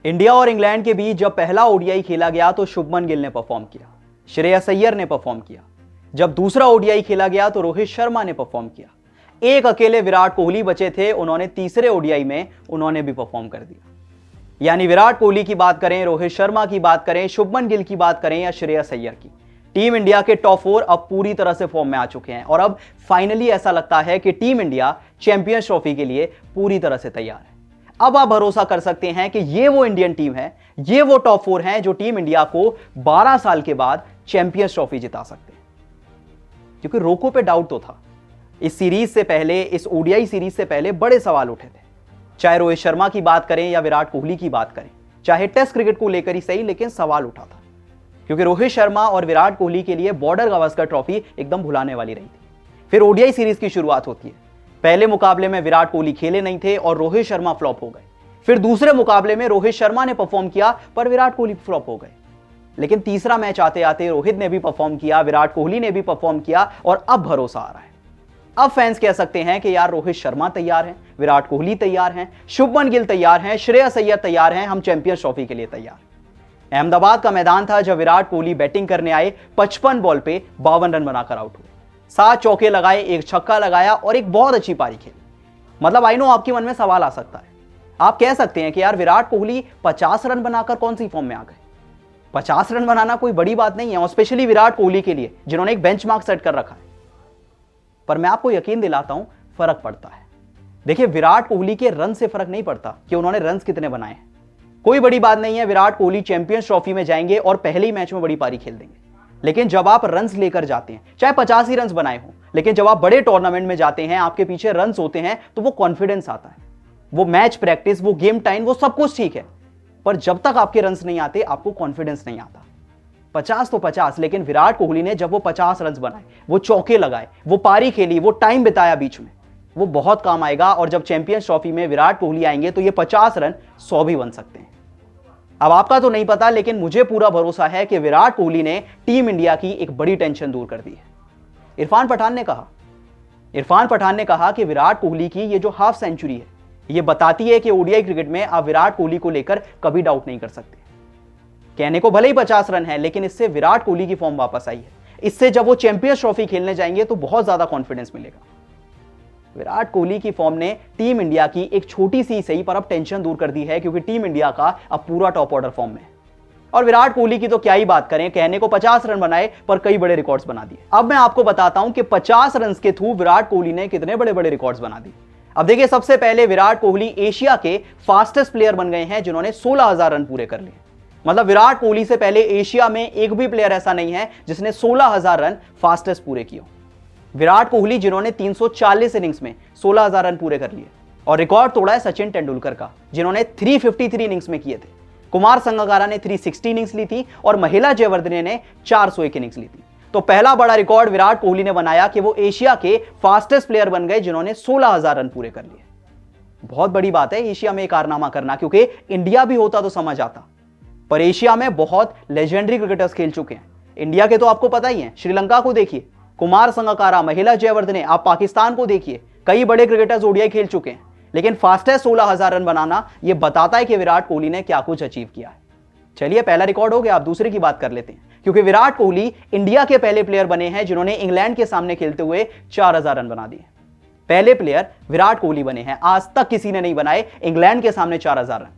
India और England के बीच जब पहला ओडीआई खेला गया तो शुभमन गिल ने परफॉर्म किया, श्रेयस अय्यर ने परफॉर्म किया। जब दूसरा ओडीआई खेला गया तो रोहित शर्मा ने परफॉर्म किया। एक अकेले विराट कोहली बचे थे, उन्होंने तीसरे ओडीआई में उन्होंने भी परफॉर्म कर दिया। यानी विराट कोहली की बात करें, रोहित शर्मा की बात करें, शुभमन गिल की बात करें या श्रेयस अय्यर की, टीम इंडिया के टॉप 4 अब पूरी तरह से फॉर्म में आ चुके हैं और अब फाइनली ऐसा लगता है कि टीम इंडिया चैंपियंस ट्रॉफी के लिए पूरी तरह से तैयार है। अब आप भरोसा कर सकते हैं कि ये वो इंडियन टीम है, ये वो टॉप 4 हैं जो टीम इंडिया को 12 साल के बाद चैंपियंस ट्रॉफी जिता सकते हैं। क्योंकि रोको पे डाउट तो था। इस सीरीज से पहले, इस ओडीआई सीरीज से पहले बड़े सवाल उठे थे, चाहे रोहित शर्मा की बात करें या विराट कोहली की बात करें, चाहे टेस्ट क्रिकेट को लेकर ही सही, लेकिन सवाल उठा था। क्योंकि रोहित शर्मा और विराट कोहली के लिए बॉर्डर गावस्कर ट्रॉफी एकदम भुलाने वाली रही थी। फिर ओडीआई सीरीज की शुरुआत होती है। पहले मुकाबले में विराट कोहली खेले नहीं थे और रोहित शर्मा फ्लॉप हो गए। फिर दूसरे मुकाबले में रोहित शर्मा ने परफॉर्म किया पर विराट कोहली फ्लॉप हो गए। लेकिन तीसरा मैच आते आते रोहित ने भी परफॉर्म किया, विराट कोहली ने भी परफॉर्म किया और अब भरोसा आ रहा है। अब फैंस कह सकते हैं कि यार रोहित शर्मा तैयार हैं, विराट कोहली तैयार हैं, शुभमन गिल तैयार हैं, श्रेयस अय्यर तैयार हैं, हम चैंपियंस ट्रॉफी के लिए तैयार। अहमदाबाद का मैदान था जब विराट कोहली बैटिंग करने आए, 55 बॉल पे 52 रन बनाकर आउट हुए, 7 चौके लगाए, 1 छक्का लगाया और एक बहुत अच्छी पारी खेली। मतलब आई नो आपके मन में सवाल आ सकता है, आप कह सकते हैं कि यार विराट कोहली 50 रन बनाकर कौन सी फॉर्म में आ गए। 50 रन बनाना कोई बड़ी बात नहीं है, और स्पेशली विराट कोहली के लिए जिन्होंने एक बेंचमार्क सेट कर रखा है। पर मैं आपको यकीन दिलाता हूं, फर्क पड़ता है। देखिए, विराट कोहली के रन से फर्क नहीं पड़ता कि उन्होंने रन कितने बनाए हैं। कोई बड़ी बात नहीं है, विराट कोहली चैंपियंस ट्रॉफी में जाएंगे और पहले ही मैच में बड़ी पारी खेल देंगे। लेकिन जब आप रन्स लेकर जाते हैं, चाहे 50 ही रन्स बनाए हों, लेकिन जब आप बड़े टूर्नामेंट में जाते हैं, आपके पीछे रन्स होते हैं, तो वो कॉन्फिडेंस आता है, वो मैच प्रैक्टिस, वो गेम टाइम, वो सब कुछ ठीक है। पर जब तक आपके रन्स नहीं आते, आपको कॉन्फिडेंस नहीं आता। 50 तो 50, लेकिन विराट कोहली ने जब वो 50 रन्स बनाए, वो चौके लगाए, वो पारी खेली, वो टाइम बिताया बीच में, वो बहुत काम आएगा। और जब चैंपियंस ट्रॉफी में विराट कोहली आएंगे तो ये 50 रन 100 भी बन सकते हैं। अब आपका तो नहीं पता, लेकिन मुझे पूरा भरोसा है कि विराट कोहली ने टीम इंडिया की एक बड़ी टेंशन दूर कर दी है। इरफान पठान ने कहा कि विराट कोहली की ये जो हाफ सेंचुरी है, ये बताती है कि ओडीआई क्रिकेट में आप विराट कोहली को लेकर कभी डाउट नहीं कर सकते। कहने को भले ही 50 रन है, लेकिन इससे विराट कोहली की फॉर्म वापस आई है। इससे जब वो चैंपियंस ट्रॉफी खेलने जाएंगे तो बहुत ज्यादा कॉन्फिडेंस मिलेगा। विराट कोहली की फॉर्म ने टीम इंडिया की एक छोटी सी सही पर अब टेंशन दूर कर दी है, क्योंकि टीम इंडिया का अब पूरा टॉप ऑर्डर फॉर्म में है। और विराट कोहली की तो क्या ही बात करें, कहने को 50 रन बनाए पर कई बड़े रिकॉर्ड्स बना दिए। अब मैं आपको बताता हूं कि 50 रन के थ्रू विराट कोहली ने कितने बड़े बड़े रिकॉर्ड्स बना दिए। अब देखिए, सबसे पहले विराट कोहली एशिया के फास्टेस्ट प्लेयर बन गए हैं जिन्होंने 16,000 रन पूरे कर लिए। मतलब विराट कोहली से पहले एशिया में एक भी प्लेयर ऐसा नहीं है जिसने 16,000 रन फास्टेस्ट पूरे किए। विराट कोहली जिन्होंने 340 इनिंग्स में 16,000 रन पूरे कर लिए, और रिकॉर्ड तोड़ा है सचिन तेंदुलकर का, जिन्होंने 353 इनिंग्स में किए थे। कुमार संगकारा ने 360 इनिंग्स ली थी और महिला जयवर्धने ने 401 इनिंग्स ली थी। तो पहला बड़ा रिकॉर्ड विराट कोहली ने बनाया कि वो एशिया के फास्टेस्ट प्लेयर बन गए जिन्होंने 16,000 रन पूरे कर लिए। बहुत बड़ी बात है एशिया में कारनामा करना, क्योंकि इंडिया भी होता तो समझ आता, पर एशिया में बहुत लेजेंडरी क्रिकेटर्स खेल चुके हैं। इंडिया के तो आपको पता ही है, श्रीलंका को देखिए, कुमार संगकारा, महिला जयवर्धने, आप पाकिस्तान को देखिए, कई बड़े क्रिकेटर्स ओडीआई खेल चुके हैं। लेकिन फास्टेस्ट 16,000 रन बनाना यह बताता है कि विराट कोहली ने क्या कुछ अचीव किया है। चलिए, पहला रिकॉर्ड हो गया, आप दूसरे की बात कर लेते हैं, क्योंकि विराट कोहली इंडिया के पहले प्लेयर बने हैं जिन्होंने इंग्लैंड के सामने खेलते हुए 4,000 रन बना दिए। पहले प्लेयर विराट कोहली बने हैं, आज तक किसी ने नहीं बनाए इंग्लैंड के सामने 4,000 रन।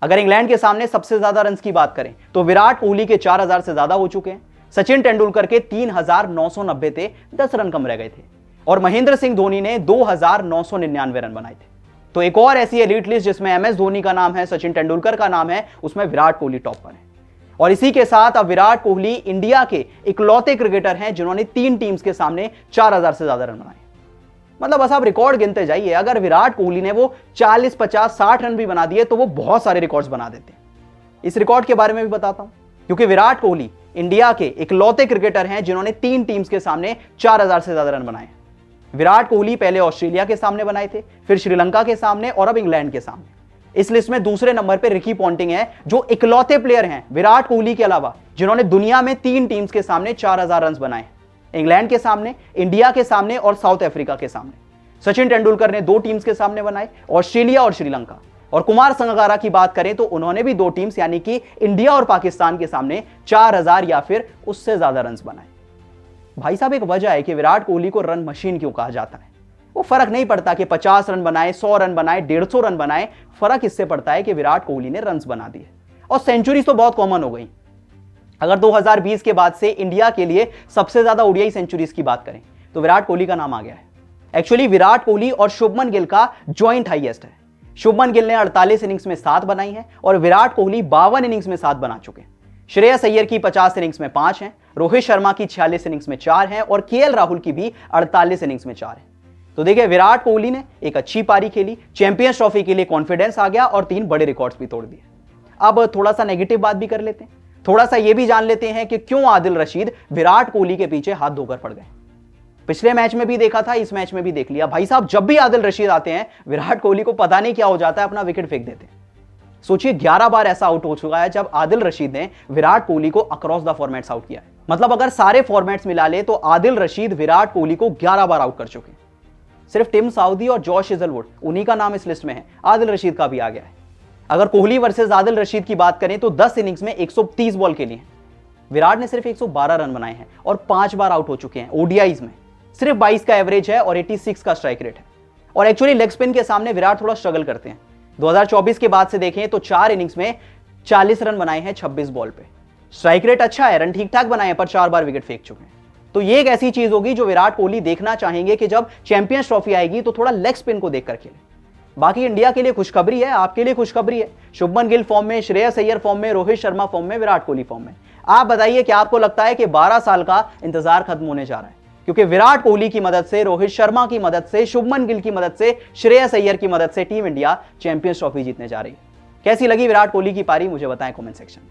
अगर इंग्लैंड के सामने सबसे ज्यादा रन की बात करें तो विराट कोहली के 4,000 से ज्यादा हो चुके हैं। सचिन तेंदुलकर के 3,990 थे, 10 रन कम रह गए थे, और महेंद्र सिंह धोनी ने 2,999 रन बनाए थे। तो एक और ऐसी एलीट लिस्ट जिसमें एमएस धोनी का नाम है, सचिन तेंदुलकर का नाम है, उसमें विराट कोहली टॉप पर है। और इसी के साथ अब विराट कोहली इंडिया के इकलौते क्रिकेटर हैं जिन्होंने 3 टीम्स के सामने 4,000 से ज्यादा रन बनाए। मतलब बस आप रिकॉर्ड गिनते जाइए, अगर विराट कोहली ने वो 40, 50, 60 रन भी बना दिए तो वो बहुत सारे रिकॉर्ड्स बना देते। इस रिकॉर्ड के बारे में भी बताता हूं, क्योंकि विराट कोहली इंडिया के इकलौते क्रिकेटर हैं जिन्होंने 3 टीम्स के सामने 4,000 से ज्यादा रन बनाए। विराट कोहली पहले ऑस्ट्रेलिया के सामने बनाए थे, फिर श्रीलंका के सामने और अब इंग्लैंड के सामने। इस लिस्ट में दूसरे नंबर पर रिकी पॉन्टिंग है, जो इकलौते प्लेयर हैं विराट कोहली के अलावा जिन्होंने दुनिया में 3 टीम्स के सामने 4,000 रन बनाए। इंग्लैंड के सामने, इंडिया के सामने और साउथ अफ्रीका के सामने। सचिन तेंदुलकर ने 2 टीम्स के सामने बनाए, ऑस्ट्रेलिया और श्रीलंका, और कुमार संगकारा की बात करें तो उन्होंने भी 2 टीम्स यानी कि इंडिया और पाकिस्तान के सामने 4000 या फिर उससे ज्यादा रन बनाए। भाई साहब, एक वजह है कि विराट कोहली को रन मशीन क्यों कहा जाता है। वो फर्क नहीं पड़ता कि 50 रन बनाए, 100 रन बनाए, 150 रन बनाए, फर्क इससे पड़ता है कि विराट कोहली ने रन बना दिए। और सेंचुरीज तो बहुत कॉमन हो गई। अगर 2020 के बाद से इंडिया के लिए सबसे ज्यादा ओडीआई सेंचुरीज की बात करें तो विराट कोहली का नाम आ गया है। एक्चुअली विराट कोहली और शुभमन गिल का ज्वाइंट हाईएस्ट है। शुभमन गिल ने 48 इनिंग्स में 7 बनाई है और विराट कोहली 52 इनिंग्स में 7 बना चुके हैं। श्रेयस अय्यर की 50 इनिंग्स में 5 हैं, रोहित शर्मा की 46 इनिंग्स में 4 हैं और केएल राहुल की भी 48 इनिंग्स में 4 हैं। तो देखिए, विराट कोहली ने एक अच्छी पारी खेली, चैंपियंस ट्रॉफी के लिए कॉन्फिडेंस आ गया और 3 बड़े रिकॉर्ड्स भी तोड़ दिए। अब थोड़ा सा नेगेटिव बात भी कर लेते हैं, थोड़ा सा ये भी जान लेते हैं कि क्यों आदिल रशीद विराट कोहली के पीछे हाथ धोकर पड़ गए। पिछले मैच में भी देखा था, इस मैच में भी देख लिया। भाई साहब, जब भी आदिल रशीद आते हैं विराट कोहली को पता नहीं क्या हो जाता है, अपना विकेट फेंक देते हैं। सोचिए, 11 बार ऐसा आउट हो चुका है जब आदिल रशीद ने विराट कोहली को अक्रॉस द फॉर्मेट्स आउट किया है। मतलब अगर सारे फॉर्मेट्स मिला ले तो आदिल रशीद विराट कोहली को 11 बार आउट कर चुके हैं। सिर्फ टिम साउदी और जॉश हेजलवुड, उन्हीं का नाम इस लिस्ट में है, आदिल रशीद का भी आ गया है। अगर कोहली वर्सेस आदिल रशीद की बात करें तो 10 इनिंग्स में 130 बॉल खेली हैं। विराट ने सिर्फ 112 रन बनाए हैं और 5 बार आउट हो चुके हैं। ओडीआईज में सिर्फ 22 का एवरेज है और 86 का स्ट्राइक रेट है। और एक्चुअली लेग स्पिन के सामने विराट थोड़ा स्ट्रगल करते हैं। 2024 के बाद से देखें तो 4 इनिंग्स में 40 रन बनाए हैं 26 बॉल पे। स्ट्राइक रेट अच्छा है, रन ठीक ठाक बनाए हैं, पर 4 बार विकेट फेंक चुके हैं। तो ये एक ऐसी चीज होगी जो विराट कोहली देखना चाहेंगे कि जब चैंपियंस ट्रॉफी आएगी तो थोड़ा लेग स्पिन को देखकर खेले। बाकी इंडिया के लिए खुशखबरी है, आपके लिए खुशखबरी है। शुभमन गिल फॉर्म में, श्रेयस अय्यर फॉर्म में, रोहित शर्मा फॉर्म में, विराट कोहली फॉर्म में। आप बताइए कि आपको लगता है कि 12 साल का इंतजार खत्म होने जा रहा है? क्योंकि विराट कोहली की मदद से, रोहित शर्मा की मदद से, शुभमन गिल की मदद से, श्रेयस अय्यर की मदद से टीम इंडिया चैंपियंस ट्रॉफी जीतने जा रही है। कैसी लगी विराट कोहली की पारी, मुझे बताएं कमेंट सेक्शन में।